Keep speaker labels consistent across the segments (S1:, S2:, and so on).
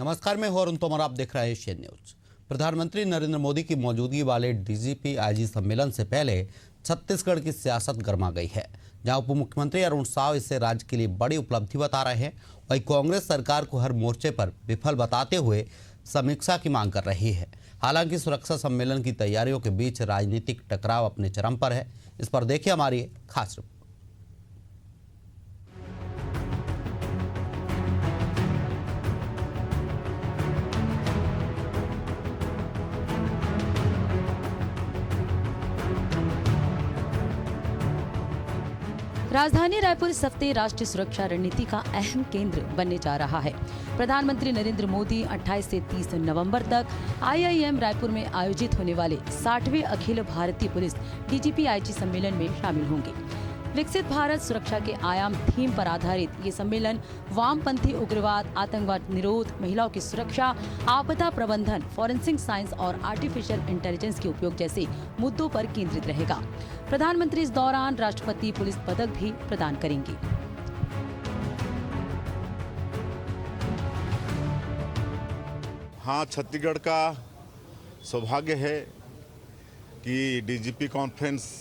S1: नमस्कार, मैं हूं अरुण तोमर। आप देख रहे हैं एशियन न्यूज। प्रधानमंत्री नरेंद्र मोदी की मौजूदगी वाले डीजीपी आईजी सम्मेलन से पहले छत्तीसगढ़ की सियासत गर्मा गई है, जहां उप मुख्यमंत्री अरुण साव इसे राज्य के लिए बड़ी उपलब्धि बता रहे हैं। वहीं कांग्रेस सरकार को हर मोर्चे पर विफल बताते हुए समीक्षा की मांग कर रही है। हालांकि सुरक्षा सम्मेलन की तैयारियों के बीच राजनीतिक टकराव अपने चरम पर है। इस पर देखिए हमारी खास रिपोर्ट।
S2: राजधानी रायपुर इस हफ्ते राष्ट्रीय सुरक्षा रणनीति का अहम केंद्र बनने जा रहा है। प्रधानमंत्री नरेंद्र मोदी 28 से 30 नवंबर तक आईआईएम रायपुर में आयोजित होने वाले 60वें Akhil Bharatiya police DGP IG सम्मेलन में शामिल होंगे। विकसित भारत सुरक्षा के आयाम थीम पर आधारित ये सम्मेलन वामपंथी उग्रवाद, आतंकवाद निरोध, महिलाओं की सुरक्षा, आपदा प्रबंधन, फॉरेंसिक साइंस और आर्टिफिशियल इंटेलिजेंस के उपयोग जैसे मुद्दों पर केंद्रित रहेगा। प्रधानमंत्री इस दौरान राष्ट्रपति पुलिस पदक भी प्रदान करेंगे।
S3: हाँ, छत्तीसगढ़ का सौभाग्य है कि डीजीपी कॉन्फ्रेंस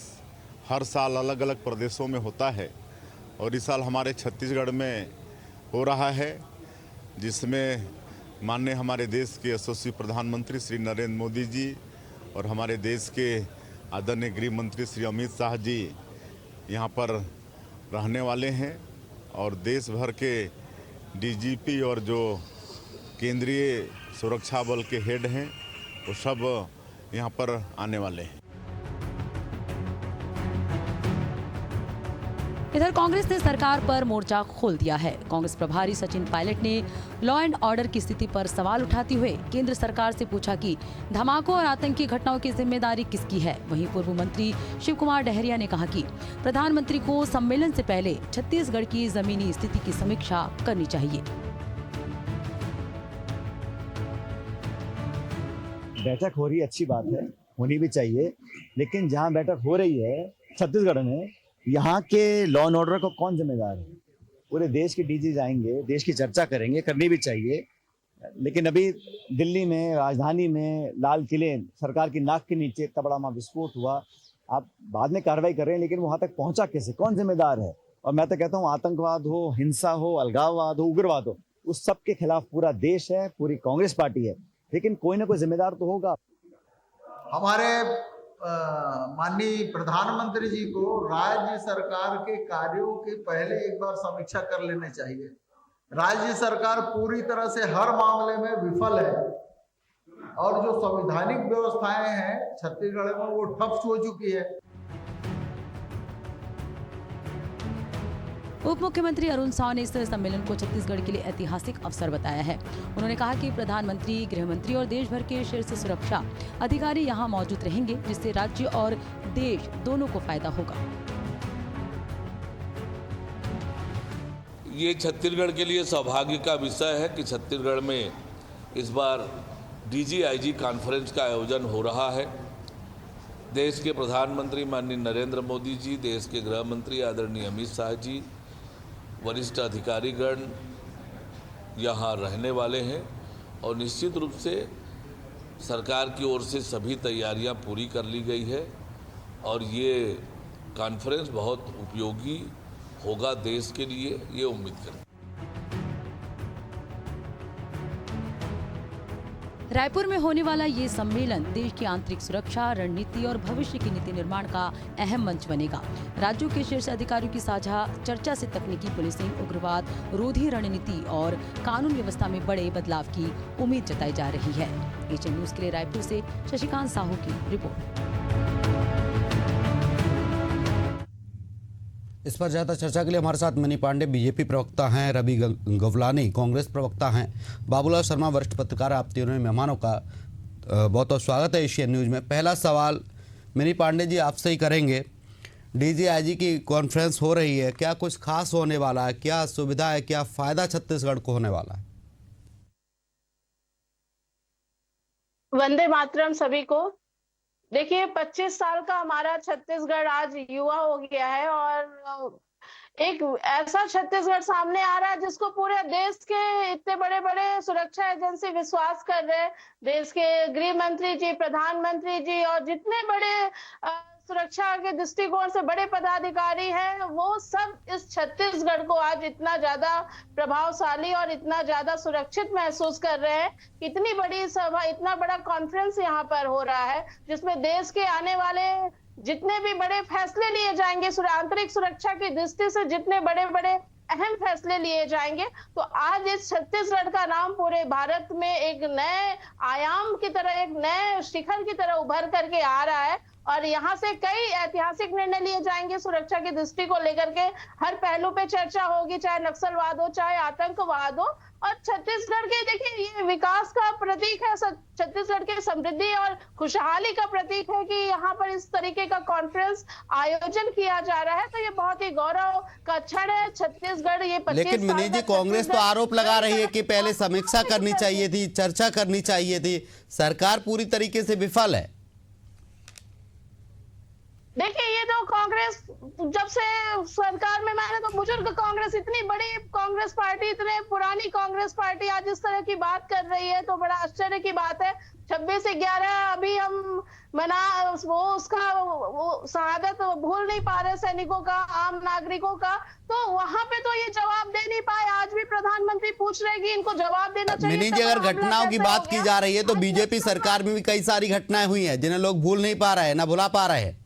S3: हर साल अलग अलग प्रदेशों में होता है और इस साल हमारे छत्तीसगढ़ में हो रहा है, जिसमें माननीय हमारे देश के यशस्वी प्रधानमंत्री श्री नरेंद्र मोदी जी और हमारे देश के आदरणीय गृह मंत्री श्री अमित शाह जी यहाँ पर रहने वाले हैं और देश भर के डीजीपी और जो केंद्रीय सुरक्षा बल के हेड हैं वो सब यहाँ पर आने वाले हैं।
S2: इधर कांग्रेस ने सरकार पर मोर्चा खोल दिया है। कांग्रेस प्रभारी सचिन पायलट ने लॉ एंड ऑर्डर की स्थिति पर सवाल उठाते हुए केंद्र सरकार से पूछा कि धमाकों और आतंकी घटनाओं की जिम्मेदारी किसकी है। वहीं पूर्व मंत्री शिव कुमार डहरिया ने कहा कि प्रधानमंत्री को सम्मेलन से पहले छत्तीसगढ़ की जमीनी स्थिति की समीक्षा करनी चाहिए।
S4: बैठक हो रही है, अच्छी बात है, होनी भी चाहिए, लेकिन जहाँ बैठक हो रही है छत्तीसगढ़ में, यहाँ के लॉ एंड ऑर्डर को कौन जिम्मेदार है? पूरे देश के डीजी जाएंगे, देश की चर्चा करेंगे, करनी भी चाहिए। लेकिन अभी दिल्ली में, राजधानी में, लाल किले, सरकार की नाक के नीचे इतना बड़ा विस्फोट हुआ। आप बाद में कार्रवाई कर रहे हैं, लेकिन वहां तक पहुंचा कैसे, कौन जिम्मेदार है? और मैं तो कहता हूँ आतंकवाद हो, हिंसा हो, अलगाववाद हो, उग्रवाद हो, उस सब के खिलाफ पूरा देश है, पूरी कांग्रेस पार्टी है, लेकिन कोई ना कोई जिम्मेदार तो होगा।
S5: हमारे माननीय प्रधानमंत्री जी को राज्य सरकार के कार्यों के पहले एक बार समीक्षा कर लेने चाहिए। राज्य सरकार पूरी तरह से हर मामले में विफल है और जो संवैधानिक व्यवस्थाएं हैं छत्तीसगढ़ में वो ठप हो चुकी है।
S2: उप मुख्यमंत्री अरुण साव ने इस सम्मेलन को छत्तीसगढ़ के लिए ऐतिहासिक अवसर बताया है। उन्होंने कहा कि प्रधानमंत्री, गृह मंत्री और देश भर के शीर्ष सुरक्षा अधिकारी यहां मौजूद रहेंगे, जिससे राज्य और देश दोनों को फायदा होगा।
S6: ये छत्तीसगढ़ के लिए सौभाग्य का विषय है कि छत्तीसगढ़ में इस बार डीजी आईजी कॉन्फ्रेंस का आयोजन हो रहा है। देश के प्रधानमंत्री माननीय नरेंद्र मोदी जी, देश के गृह मंत्री आदरणीय अमित शाह जी, वरिष्ठ अधिकारीगण यहाँ रहने वाले हैं और निश्चित रूप से सरकार की ओर से सभी तैयारियां पूरी कर ली गई है और ये कॉन्फ्रेंस बहुत उपयोगी होगा देश के लिए, ये उम्मीद करें।
S2: रायपुर में होने वाला ये सम्मेलन देश की आंतरिक सुरक्षा रणनीति और भविष्य की नीति निर्माण का अहम मंच बनेगा। राज्यों के शीर्ष अधिकारियों की साझा चर्चा से तकनीकी पुलिसिंग, उग्रवाद रोधी रणनीति और कानून व्यवस्था में बड़े बदलाव की उम्मीद जताई जा रही है। एशियन न्यूज के लिए रायपुर से शशिकांत साहू की रिपोर्ट।
S1: इस पर ज्यादा चर्चा के लिए हमारे साथ मनी पांडे बीजेपी प्रवक्ता हैं, रवि गवलानी कांग्रेस प्रवक्ता हैं, बाबूलाल शर्मा वरिष्ठ पत्रकार। आप तीनों मेहमानों का बहुत बहुत स्वागत है एशियन न्यूज में। पहला सवाल मनी पांडे जी आपसे ही करेंगे। डीजी आईजी की कॉन्फ्रेंस हो रही है, क्या कुछ खास होने वाला है? क्या सुविधा है, क्या फायदा छत्तीसगढ़ को होने वाला है?
S7: वंदे मातरम सभी को। देखिए 25 साल का हमारा छत्तीसगढ़ आज युवा हो गया है और एक ऐसा छत्तीसगढ़ सामने आ रहा है जिसको पूरे देश के इतने बड़े बड़े सुरक्षा एजेंसी विश्वास कर रहे हैं। देश के गृह मंत्री जी, प्रधानमंत्री जी और जितने बड़े सुरक्षा के दृष्टिकोण से बड़े पदाधिकारी हैं, वो सब इस छत्तीसगढ़ को आज इतना ज्यादा प्रभावशाली और इतना ज्यादा सुरक्षित महसूस कर रहे हैं। इतनी बड़ी सभा, इतना बड़ा कॉन्फ्रेंस यहाँ पर हो रहा है जिसमें देश के आने वाले जितने भी बड़े फैसले लिए जाएंगे, आंतरिक सुरक्षा की दृष्टि से जितने बड़े बड़े अहम फैसले लिए जाएंगे, तो आज इस छत्तीसगढ़ का नाम पूरे भारत में एक नए आयाम की तरह, एक नए शिखर की तरह उभर करके आ रहा है। और यहाँ से कई ऐतिहासिक निर्णय लिए जाएंगे सुरक्षा की दृष्टि को लेकर के। हर पहलू पे चर्चा होगी, चाहे नक्सलवाद हो, चाहे आतंकवाद हो। और छत्तीसगढ़ के देखिए, ये विकास का प्रतीक है, छत्तीसगढ़ की समृद्धि और खुशहाली का प्रतीक है कि यहाँ पर इस तरीके का कॉन्फ्रेंस आयोजन किया जा रहा है। तो ये बहुत ही गौरव का क्षण है। छत्तीसगढ़ ये 25
S1: लेकिन
S7: साल
S1: मिनी जी,
S7: का
S1: कांग्रेस तो
S7: छत्तीसगढ़
S1: आरोप लगा रही है कि पहले समीक्षा करनी चाहिए थी, चर्चा करनी चाहिए थी, सरकार पूरी तरीके से विफल है।
S7: देखिए, ये तो कांग्रेस जब से सरकार में, मैंने तो बुजुर्ग कांग्रेस, इतनी बड़ी कांग्रेस पार्टी, इतने पुरानी कांग्रेस पार्टी आज इस तरह की बात कर रही है तो बड़ा आश्चर्य की बात है। 26/11 अभी हम मना वो शहादत भूल नहीं पा रहे सैनिकों का, आम नागरिकों का। तो वहां पे तो ये जवाब दे नहीं पाए। आज भी प्रधानमंत्री पूछ रहे कि इनको जवाब देना चाहिए।
S1: मिनी जी, अगर घटनाओं की बात की जा रही है तो बीजेपी सरकार में भी कई सारी घटनाएं हुई हैं जिन्हें लोग भूल नहीं पा रहे हैं, ना भुला पा रहे हैं।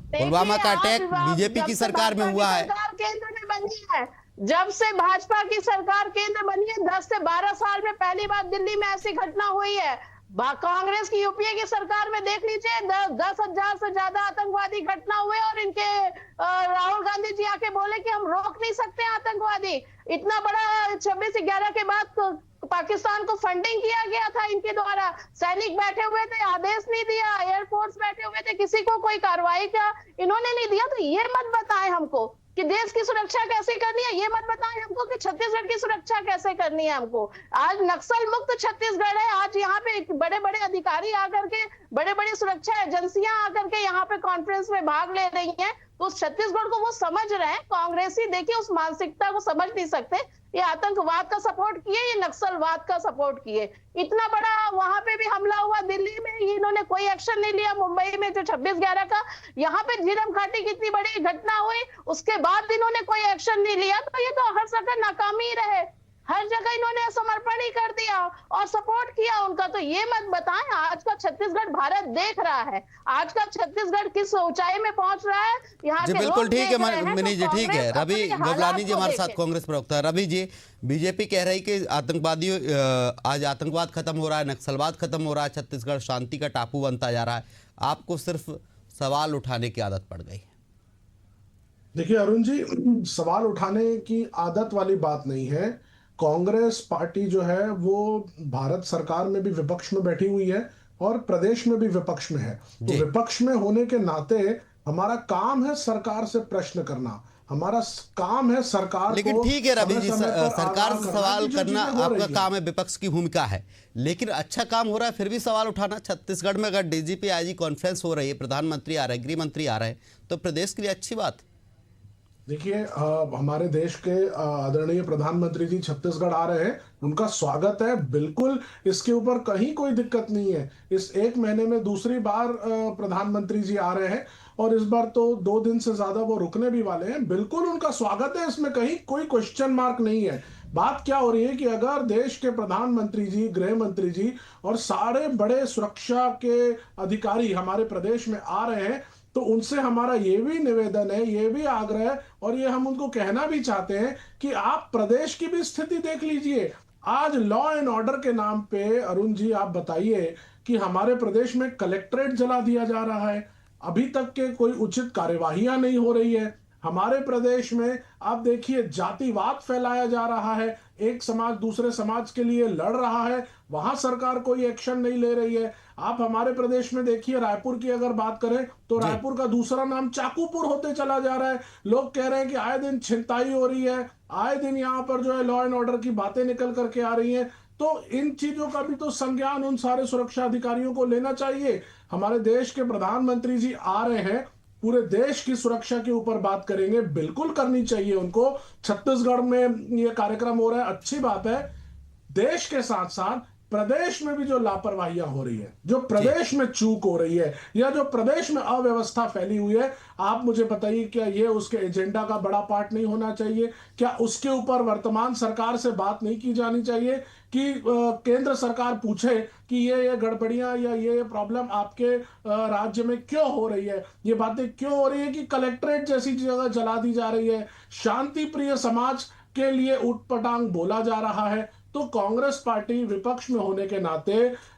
S1: पुलवामा का अटैक बीजेपी की सरकार में हुआ है।
S7: केंद्र में बनी है, जब से भाजपा की सरकार केंद्र बनी है, 10 से 12 साल में पहली बार दिल्ली में ऐसी घटना हुई है। कांग्रेस की यूपीए की सरकार में देख लीजिए, 10,000 से ज्यादा आतंकवादी घटना हुए और इनके राहुल गांधी जी आके बोले कि हम रोक नहीं सकते आतंकवादी। इतना बड़ा 26/11 के बाद पाकिस्तान को फंडिंग किया गया था इनके द्वारा, सैनिक बैठे हुए थे, आदेश नहीं दिया, एयरफोर्स बैठे हुए थे, किसी को कोई कार्रवाई का इन्होंने नहीं दिया। तो ये मत बताएं हमको कि देश की सुरक्षा कैसे करनी है, ये मत बताएं हमको कि छत्तीसगढ़ की सुरक्षा कैसे करनी है हमको। आज नक्सल मुक्त छत्तीसगढ़ है। आज यहाँ पे बड़े बड़े अधिकारी आकर के, बड़े बड़े सुरक्षा एजेंसियां आकर के यहाँ पे कॉन्फ्रेंस में भाग ले रही हैं। तो उस छत्तीसगढ़ को वो समझ रहे हैं। कांग्रेसी देखिए उस मानसिकता को समझ नहीं सकते। ये आतंकवाद का सपोर्ट किए, ये नक्सलवाद का सपोर्ट किए। इतना बड़ा वहां पे भी हमला हुआ दिल्ली में, इन्होंने कोई एक्शन नहीं लिया। मुंबई में जो 26/11 का यहाँ पे झीरम घाटी की इतनी बड़ी घटना हुई, उसके बाद इन्होंने कोई एक्शन नहीं लिया। तो ये तो हर जगह नाकामी रहे, हर जगह इन्होंने समर्पण ही कर दिया और सपोर्ट किया उनका। तो ये मत बताएं। आज का छत्तीसगढ़ भारत देख रहा है, आज का छत्तीसगढ़ किस ऊंचाई में पहुंच रहा है। यहाँ
S1: जी
S7: के
S1: बिल्कुल
S7: लोग
S1: ठीक
S7: देख
S1: है
S7: रहे हैं।
S1: मिनी जी,
S7: तो
S1: ठीक है।
S7: कांग्रेस
S1: रवि
S7: अपने
S1: गोबलानी
S7: हालात
S1: जी
S7: को
S1: हमारे साथ
S7: देखे।
S1: कांग्रेस प्रवक्ता है। रवि जी, बीजेपी कह रही कि आतंकवादियों आज आतंकवाद खत्म हो रहा है, नक्सलवाद खत्म हो रहा है, छत्तीसगढ़ शांति का टापू बनता जा रहा है। आपको सिर्फ सवाल उठाने की आदत पड़ गई।
S8: देखिए अरुण जी, सवाल उठाने की आदत वाली बात नहीं है। कांग्रेस पार्टी जो है वो भारत सरकार में भी विपक्ष में बैठी हुई है और प्रदेश में भी विपक्ष में है। तो विपक्ष में होने के नाते हमारा काम है सरकार से प्रश्न करना, हमारा काम है सरकार
S1: लेकिन
S8: को
S1: ठीक है रवि जी,
S8: समय पर
S1: सरकार
S8: आगाह
S1: से
S8: करना
S1: सवाल
S8: कि जो
S1: करना
S8: चीजें हो
S1: आपका
S8: रही
S1: काम है, विपक्ष की भूमिका है। लेकिन अच्छा काम हो रहा है फिर भी सवाल उठाना। छत्तीसगढ़ में अगर डीजीपी आईजी कॉन्फ्रेंस हो रही है, प्रधानमंत्री आ रहे हैं, गृह मंत्री आ रहे हैं, तो प्रदेश के लिए अच्छी बात है।
S8: देखिए हमारे देश के आदरणीय प्रधानमंत्री जी छत्तीसगढ़ आ रहे हैं, उनका स्वागत है, बिल्कुल इसके ऊपर कहीं कोई दिक्कत नहीं है। इस 1 महीने में दूसरी बार प्रधानमंत्री जी आ रहे हैं और इस बार तो 2 दिन से ज्यादा वो रुकने भी वाले हैं। बिल्कुल उनका स्वागत है, इसमें कहीं कोई क्वेश्चन मार्क नहीं है। बात क्या हो रही है कि अगर देश के प्रधानमंत्री जी, गृह मंत्री जी और सारे बड़े सुरक्षा के अधिकारी हमारे प्रदेश में आ रहे हैं, तो उनसे हमारा ये भी निवेदन है, ये भी आग्रह है और ये हम उनको कहना भी चाहते हैं कि आप प्रदेश की भी स्थिति देख लीजिए। आज लॉ एंड ऑर्डर के नाम पे अरुण जी आप बताइए कि हमारे प्रदेश में कलेक्ट्रेट जला दिया जा रहा है, अभी तक के कोई उचित कार्यवाहियां नहीं हो रही है। हमारे प्रदेश में आप देखिए जातिवाद फैलाया जा रहा है, एक समाज दूसरे समाज के लिए लड़ रहा है, वहां सरकार कोई एक्शन नहीं ले रही है। आप हमारे प्रदेश में देखिए, रायपुर की अगर बात करें तो रायपुर का दूसरा नाम चाकूपुर होते चला जा रहा है। लोग कह रहे हैं कि आए दिन छिनताई हो रही है, आए दिन यहाँ पर जो है लॉ एंड ऑर्डर की बातें निकल करके आ रही हैं। तो इन चीजों का भी तो संज्ञान उन सारे सुरक्षा अधिकारियों को लेना चाहिए। हमारे देश के प्रधानमंत्री जी आ रहे हैं पूरे देश की सुरक्षा के ऊपर बात करेंगे, बिल्कुल करनी चाहिए उनको। छत्तीसगढ़ में ये कार्यक्रम हो रहा है, अच्छी बात है। देश के साथ साथ प्रदेश में भी जो लापरवाहियां हो रही है, जो प्रदेश में चूक हो रही है, या जो प्रदेश में अव्यवस्था फैली हुई है, आप मुझे बताइए, क्या ये उसके एजेंडा का बड़ा पार्ट नहीं होना चाहिए? क्या उसके ऊपर वर्तमान सरकार से बात नहीं की जानी चाहिए कि केंद्र सरकार पूछे कि ये गड़बड़ियां या ये प्रॉब्लम आपके राज्य में क्यों हो रही है? ये बातें क्यों हो रही है कि कलेक्ट्रेट जैसी जगह जला दी जा रही है, शांति प्रिय समाज के लिए उटपटांग बोला जा रहा है? तो कांग्रेस पार्टी विपक्ष में होने के नाते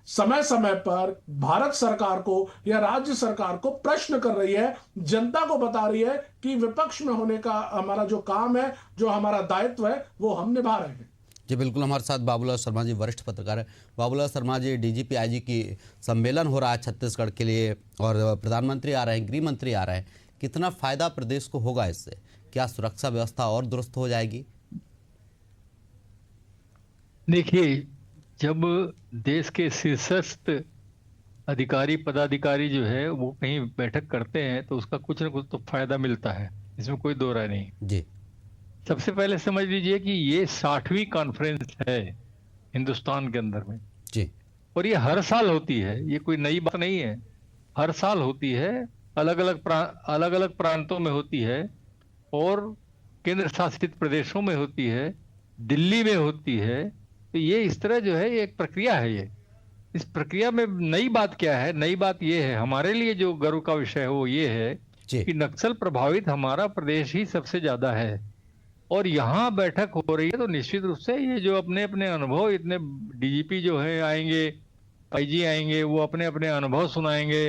S8: समय समय पर भारत सरकार को या राज्य सरकार को प्रश्न कर रही है, जनता को बता रही है कि विपक्ष में होने का हमारा जो काम है, जो हमारा दायित्व है, वो हम निभा रहे हैं।
S1: जी बिल्कुल, हमारे साथ बाबूलाल शर्मा जी वरिष्ठ पत्रकार है। बाबूलाल शर्मा जी, डीजीपी आईजी की सम्मेलन हो रहा है छत्तीसगढ़ के लिए और प्रधानमंत्री आ रहे हैं, गृह मंत्री आ रहे हैं, कितना फायदा प्रदेश को होगा इससे? क्या सुरक्षा व्यवस्था और दुरुस्त हो जाएगी?
S9: देखिए, जब देश के शीर्षस्थ अधिकारी पदाधिकारी जो है वो कहीं बैठक करते हैं तो उसका कुछ ना कुछ तो फायदा मिलता है, इसमें कोई दो राय नहीं।
S1: जी,
S9: सबसे पहले समझ लीजिए कि ये 60वीं कॉन्फ्रेंस है हिंदुस्तान के अंदर में
S1: जी,
S9: और ये हर साल होती है, ये कोई नई बात नहीं है। हर साल होती है, अलग अलग प्रांतों में होती है और केंद्र शासित प्रदेशों में होती है, दिल्ली में होती है। तो ये इस तरह जो है ये एक प्रक्रिया है। ये इस प्रक्रिया में नई बात क्या है? नई बात ये है, हमारे लिए जो गर्व का विषय है वो ये है कि नक्सल प्रभावित हमारा प्रदेश ही सबसे ज्यादा है और यहाँ बैठक हो रही है। तो निश्चित रूप से ये जो अपने अपने अनुभव, इतने डीजीपी जो है आएंगे, आईजी आएंगे, वो अपने अपने अनुभव सुनाएंगे,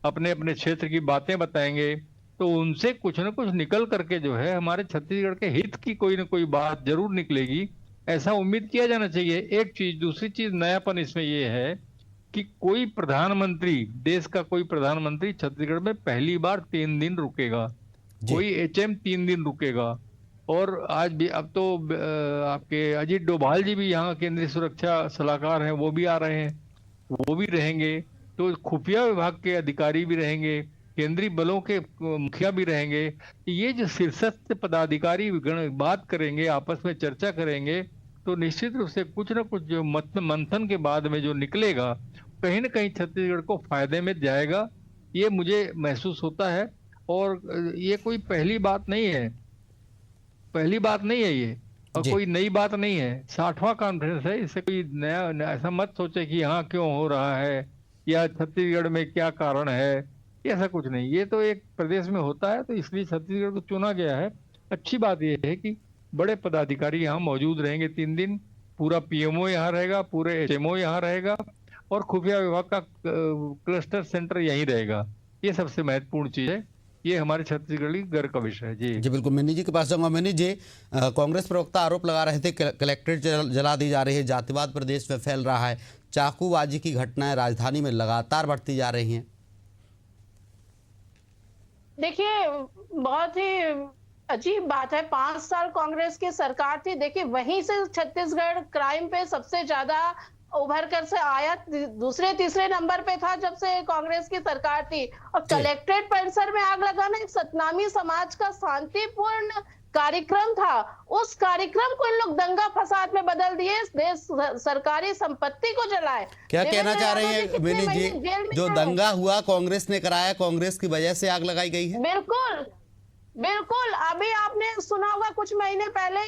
S9: अपने अपने क्षेत्र की बातें बताएंगे, तो उनसे कुछ न कुछ निकल करके जो है हमारे छत्तीसगढ़ के हित की कोई न कोई बात जरूर निकलेगी, ऐसा उम्मीद किया जाना चाहिए। एक चीज, दूसरी चीज नयापन इसमें यह है कि कोई प्रधानमंत्री, देश का कोई प्रधानमंत्री छत्तीसगढ़ में पहली बार 3 दिन रुकेगा, कोई एचएम 3 दिन रुकेगा। और आज भी, अब तो आपके अजीत डोभाल जी भी यहाँ केंद्रीय सुरक्षा सलाहकार हैं, वो भी आ रहे हैं, वो भी रहेंगे। तो खुफिया विभाग के अधिकारी भी रहेंगे, केंद्रीय बलों के मुखिया भी रहेंगे। ये जो शीर्षस्थ पदाधिकारी बात करेंगे, आपस में चर्चा करेंगे, तो निश्चित रूप से कुछ न कुछ जो मंथन के बाद में जो निकलेगा, कहीं न कहीं छत्तीसगढ़ को फायदे में जाएगा, ये मुझे महसूस होता है। और ये कोई पहली बात नहीं है, पहली बात नहीं है ये, और कोई नई बात नहीं है। 60वां कॉन्फ्रेंस है, इससे कोई नया ऐसा मत सोचे कि यहाँ क्यों हो रहा है या छत्तीसगढ़ में क्या कारण है, ऐसा कुछ नहीं। ये तो एक प्रदेश में होता है, तो इसलिए छत्तीसगढ़ को चुना गया है। अच्छी बात यह है कि बड़े पदाधिकारी यहाँ मौजूद रहेंगे 3 दिन, पूरा पीएमओ यहाँ रहेगा, पूरे एचएमओ यहाँ रहेगा और खुफिया विभाग का क्लस्टर सेंटर यहीं रहेगा। ये सबसे महत्वपूर्ण चीज है, ये हमारे छत्तीसगढ़ की गर्व का विषय है। जी
S1: बिल्कुल, मिनी जी के पास जाऊंगा। मिनी जी, कांग्रेस प्रवक्ता आरोप लगा रहे थे कलेक्ट्रेट जला दी जा रही है, जातिवाद प्रदेश में फैल रहा है, चाकूबाजी की घटनाएं राजधानी में लगातार बढ़ती जा रही हैं।
S7: देखिए, बहुत ही अजीब बात है, 5 साल कांग्रेस की सरकार थी। देखिए, वहीं से छत्तीसगढ़ क्राइम पे सबसे ज्यादा उभर कर से आया, दूसरे तीसरे नंबर पे था जब से कांग्रेस की सरकार थी। और कलेक्ट्रेट परिसर में आग लगाना एक सतनामी समाज का शांतिपूर्ण कार्यक्रम था। उस कार्यक्रम को इन लोग दंगा फसाद में बदल दिए, देश सरकारी संपत्ति को जलाए।
S1: क्या कहना चाह रहे हैं मिनी जी, जो दंगा हुआ कांग्रेस ने कराया, कांग्रेस की वजह से आग लगाई गई है?
S7: बिल्कुल बिल्कुल, अभी आपने सुना होगा कुछ महीने पहले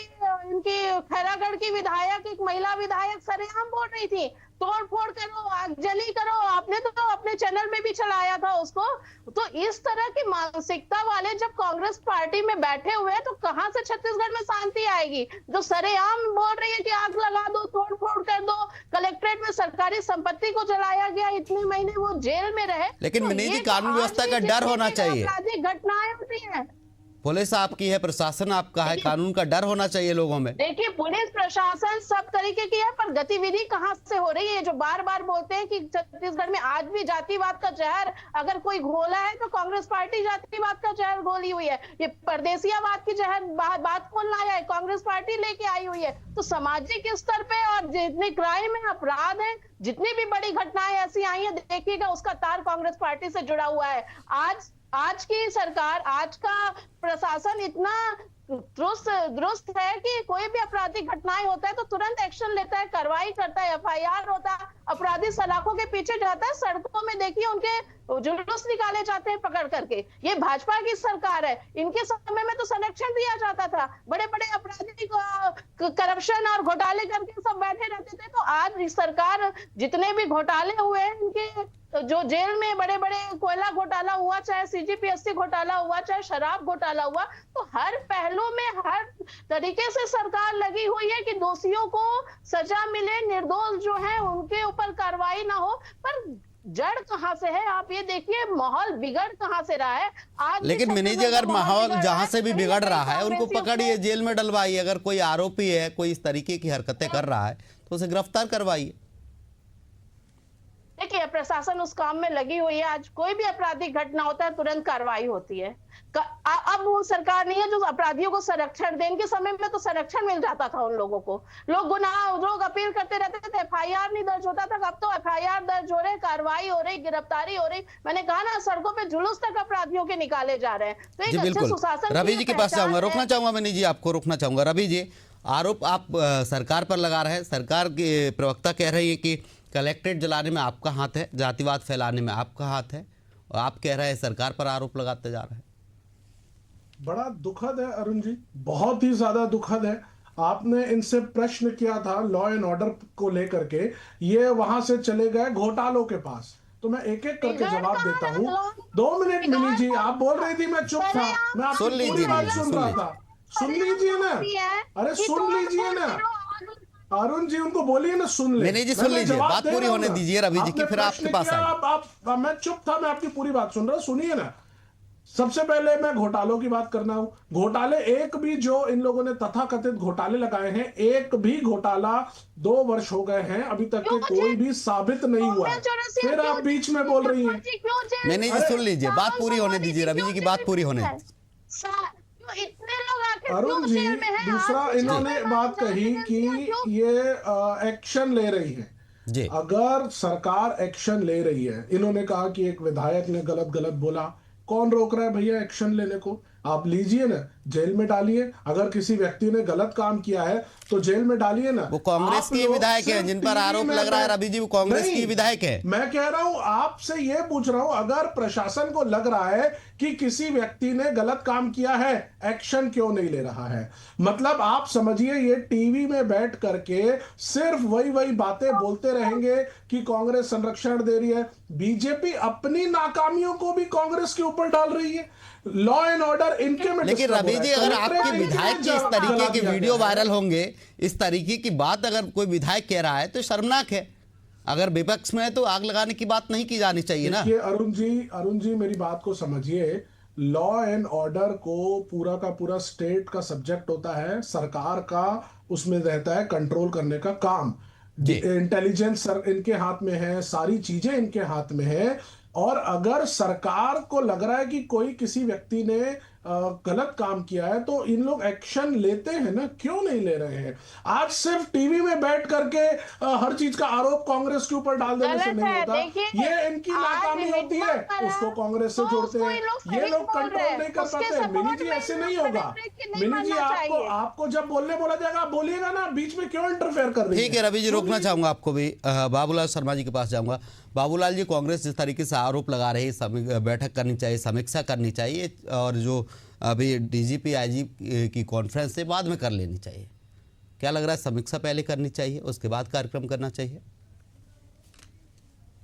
S7: इनकी खैरागढ़ की विधायक, एक महिला विधायक सरेआम बोल रही थी, तोड़ फोड़ करो, आगजनी करो। आपने तो अपने चैनल में भी चलाया था उसको। तो इस तरह की मानसिकता वाले जब कांग्रेस पार्टी में बैठे हुए हैं, तो कहां से छत्तीसगढ़ में शांति आएगी? जो सरेआम बोल रही है कि आग लगा दो, तोड़ फोड़ कर दो, कलेक्ट्रेट में सरकारी संपत्ति को जलाया गया, इतने महीने वो जेल में रहे।
S1: लेकिन मिनी जी, कानून व्यवस्था का डर होना चाहिए।
S7: आपराधिक घटनाएं होती है,
S1: पुलिस आपकी है, प्रशासन आपका है, कानून का डर होना चाहिए लोगों में।
S7: देखिए, पुलिस प्रशासन सब तरीके की है, पर गतिविधि कहां से हो रही है? जो बार बार बोलते हैं कि छत्तीसगढ़ में आज भी जातिवाद का जहर अगर कोई घोला है तो कांग्रेस पार्टी जातिवाद का जहर घोली हुई है। ये परदेसियावाद की जहर बात कौन लाया है? कांग्रेस पार्टी लेके आई हुई है। तो सामाजिक स्तर पे और जितने क्राइम है, अपराध है, जितनी भी बड़ी घटनाएं ऐसी आई है, देखिएगा उसका तार कांग्रेस पार्टी से जुड़ा हुआ है। आज आज की सरकार, आज का प्रशासन इतना दुरुस्त है कि कोई भी आपराधिक घटनाएं होता है तो तुरंत एक्शन लेता है, कार्रवाई करता है, एफआईआर होता है, अपराधी सलाखों के पीछे जाता है, सड़कों में देखिए उनके जुलूस निकाले जाते हैं पकड़ करके। ये भाजपा की सरकार है, इनके समय में तो संरक्षण दिया जाता था, बड़े बड़े अपराधी करप्शन और घोटाले करके सब बैठे रहते थे। तो आज इस सरकार जितने भी घोटाले हुए हैं इनके, जो जेल में बड़े बड़े कोयला घोटाला हुआ, चाहे सीजीपीएससी घोटाला हुआ, चाहे शराब घोटाला हुआ, तो हर पहलू में हर तरीके से सरकार लगी हुई है कि दोषियों को सजा मिले, निर्दोष जो है उनके ऊपर कार्रवाई ना हो। पर जड़ कहां से है आप ये देखिए, माहौल बिगड़ कहां से रहा है आज।
S1: लेकिन मिनी जी, अगर माहौल जहां से भी बिगड़ रहा है उनको पकड़िए, जेल में डलवाइए। अगर कोई आरोपी है, कोई इस तरीके की हरकतें कर रहा है तो उसे गिरफ्तार करवाइए।
S7: देखिए प्रशासन उस काम में लगी हुई है। आज कोई भी आपराधिक घटना होता है तुरंत कार्रवाई होती है। अब वो सरकार नहीं है जो अपराधियों को संरक्षण दे। इनके समय में तो संरक्षण मिल जाता था उन लोगों को। लोग अपील करते रहते थे, एफआईआर नहीं दर्ज होता था। अब तो एफआईआर दर्ज हो रहे, कार्रवाई हो रही, गिरफ्तारी हो रही। मैंने कहा ना, सड़कों पे जुलूस तक अपराधियों के निकाले जा रहे हैं। तो
S1: जी बिल्कुल, रवि जी के पास जाऊंगा, रोकना चाहूंगा मिनी जी, आपको रोकना चाहूंगा। रवि जी, आरोप आप सरकार पर लगा रहे हैं। सरकार के प्रवक्ता कह रही है कि कलेक्ट्रेट जलाने में आपका हाथ है, जातिवाद फैलाने में आपका हाथ है, और आप कह रहे हैं सरकार पर आरोप लगाते जा रहे हैं।
S8: बड़ा दुखद है अरुण जी, बहुत ही ज्यादा दुखद है। आपने इनसे प्रश्न किया था लॉ एंड ऑर्डर को लेकर के, ये वहां से चले गए घोटालों के पास। तो मैं एक एक करके जवाब देता हूँ। 2 मिनट मिनी जी, आप बोल रही थी मैं चुप था, मैं आपकी पूरी बात सुन रहा था। सुन लीजिए ना, अरे सुन लीजिए ना अरुण जी, उनको बोलिए ना, सुन ले।
S1: मैंने जी सुन लीजिए, बात पूरी होने दीजिए रवि जी की, फिर आपके पास
S8: आए। मैं चुप था, मैं आपकी पूरी बात सुन रहा हूं, सुनिए ना। सबसे पहले मैं घोटालों की बात करना हूं। घोटाले एक भी जो इन लोगों ने तथाकथित घोटाले लगाए हैं, एक भी घोटाला 2 वर्ष हो गए हैं, अभी तक के कोई भी साबित नहीं हुआ है। फिर आप बीच में बोल रही हैं।
S1: मैंने जी सुन लीजिए, बात पूरी होने दीजिए, रवि जी की बात पूरी होने दीजिए।
S8: अरुण जी, दूसरा इन्होंने बात कही कि ये एक्शन ले रही है
S1: जी।
S8: अगर सरकार एक्शन ले रही है, इन्होंने कहा कि एक विधायक ने गलत बोला, कौन रोक रहा है भैया एक्शन लेने को? आप लीजिए ना, जेल में डालिए। अगर किसी व्यक्ति ने गलत काम किया है तो जेल में डालिए ना।
S1: वो कांग्रेस के विधायक हैं जिन पर आरोप लग रहा है रवि जी, वो कांग्रेस की विधायक है।
S8: मैं कह रहा हूं, आपसे ये पूछ रहा हूं, अगर प्रशासन को लग रहा है कि किसी व्यक्ति ने गलत काम किया है, एक्शन क्यों नहीं ले रहा है? मतलब आप समझिए, ये टीवी में बैठ करके सिर्फ वही बातें बोलते रहेंगे कि कांग्रेस संरक्षण दे रही है। बीजेपी अपनी नाकामियों को भी कांग्रेस के ऊपर डाल रही है। लॉ एंड ऑर्डर इनके में।
S1: लेकिन रवि जी, अगर आपके विधायक के इस तरीके के वीडियो वायरल होंगे, इस तरीके की बात अगर कोई विधायक कह रहा है तो शर्मनाक है। अगर विपक्ष में है तो आग लगाने की बात नहीं की जानी चाहिए ना।
S8: अरुण जी मेरी बात को समझिए। लॉ एंड ऑर्डर को पूरा का पूरा स्टेट का सब्जेक्ट होता है, सरकार का उसमें रहता है कंट्रोल करने का काम। इंटेलिजेंस इनके हाथ में है, सारी चीजें इनके हाथ में है। और अगर सरकार को लग रहा है कि कोई किसी व्यक्ति ने गलत काम किया है तो इन लोग एक्शन लेते हैं ना, क्यों नहीं ले रहे हैं? आज सिर्फ टीवी में बैठ करके हर चीज का आरोप कांग्रेस के ऊपर डाल देने से नहीं होता। ये इनकी नाकामी होती है, उसको कांग्रेस से जोड़ते हैं। ये लोग कंट्रोल नहीं कर पाते। मिनी जी, ऐसे नहीं होगा। मिनी जी, आपको जब बोलने बोला जाएगा आप बोलिएगा ना, बीच में क्यों इंटरफेयर कर रही है?
S1: ठीक है रवि जी, रोकना चाहूंगा आपको भी। बाबूलाल शर्मा जी के पास जाऊंगा। बाबूलाल जी, कांग्रेस जिस तरीके से आरोप लगा रही है, बैठक करनी चाहिए, समीक्षा करनी चाहिए, और जो अभी डीजीपी आईजी की कॉन्फ्रेंस से बाद में कर लेनी चाहिए। क्या लग रहा है, समीक्षा पहले करनी चाहिए, उसके बाद कार्यक्रम करना चाहिए?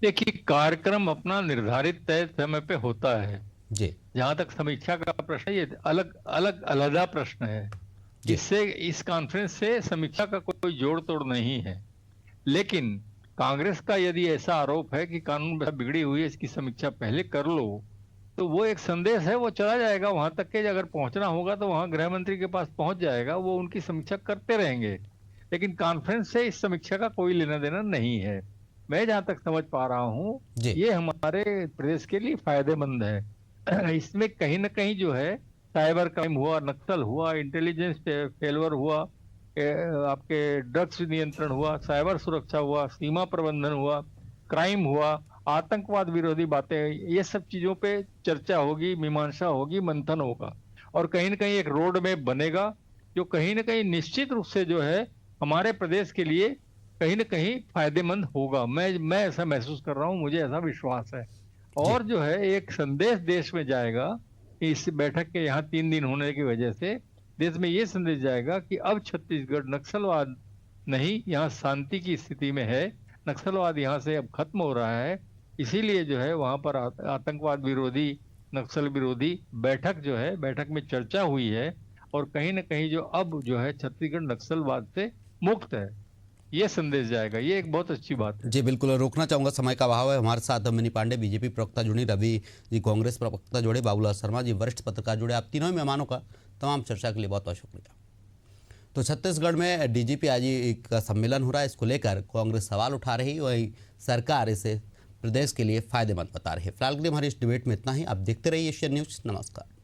S9: देखिए, कार्यक्रम अपना निर्धारित तय समय पे होता है
S1: जी।
S9: जहां तक समीक्षा का प्रश्न, ये अलग प्रश्न है, जिससे इस कॉन्फ्रेंस से समीक्षा का कोई जोड़ तोड़ नहीं है। लेकिन कांग्रेस का यदि ऐसा आरोप है कि कानून व्यवस्था बिगड़ी हुई है, इसकी समीक्षा पहले कर लो, तो वो एक संदेश है, वो चला जाएगा वहां तक के। अगर पहुंचना होगा तो वहां गृह मंत्री के पास पहुंच जाएगा, वो उनकी समीक्षा करते रहेंगे। लेकिन कॉन्फ्रेंस से इस समीक्षा का कोई लेना देना नहीं है। मैं जहां तक समझ पा रहा हूं, ये हमारे प्रदेश के लिए फायदेमंद है। इसमें कहीं ना कहीं जो है, साइबर क्राइम हुआ, नक्सल हुआ, इंटेलिजेंस फेलवर हुआ, आपके ड्रग्स नियंत्रण हुआ, साइबर सुरक्षा हुआ, सीमा प्रबंधन हुआ, क्राइम हुआ, आतंकवाद विरोधी बातें, ये सब चीजों पे चर्चा होगी, मीमांसा होगी, मंथन होगा और कहीं ना कहीं एक रोड मैप बनेगा जो कहीं ना कहीं निश्चित रूप से जो है हमारे प्रदेश के लिए कहीं ना कहीं फायदेमंद होगा। मैं ऐसा महसूस कर रहा हूँ, मुझे ऐसा विश्वास है। और जो है एक संदेश देश में जाएगा कि इस बैठक के यहाँ 3 दिन होने की वजह से देश में ये संदेश जाएगा कि अब छत्तीसगढ़ नक्सलवाद नहीं, यहाँ शांति की स्थिति में है, नक्सलवाद यहाँ से अब खत्म हो रहा है। इसीलिए जो है वहां पर आतंकवाद विरोधी, नक्सल विरोधी बैठक जो है, बैठक में चर्चा हुई है और कहीं ना कहीं जो अब जो है छत्तीसगढ़ नक्सलवाद से मुक्त है, ये संदेश जाएगा। ये एक बहुत अच्छी बात है।
S1: जी बिल्कुल, रोकना चाहूंगा, समय का अभाव है। हमारे साथ मिनी पांडे बीजेपी प्रवक्ता जुड़ी, रवि जी कांग्रेस प्रवक्ता जुड़े, बाबूलाल शर्मा जी वरिष्ठ पत्रकार जुड़े। आप तीनों ही मेहमानों का तमाम चर्चा के लिए बहुत बहुत शुक्रिया। तो छत्तीसगढ़ में डीजीपी आईजी का सम्मेलन हो रहा है, इसको लेकर कांग्रेस सवाल उठा रही, वही सरकार इसे प्रदेश के लिए फायदेमंद बता रही है। फिलहाल के लिए हमारी इस डिबेट में इतना ही। आप देखते रहिए एशियन न्यूज़। नमस्कार।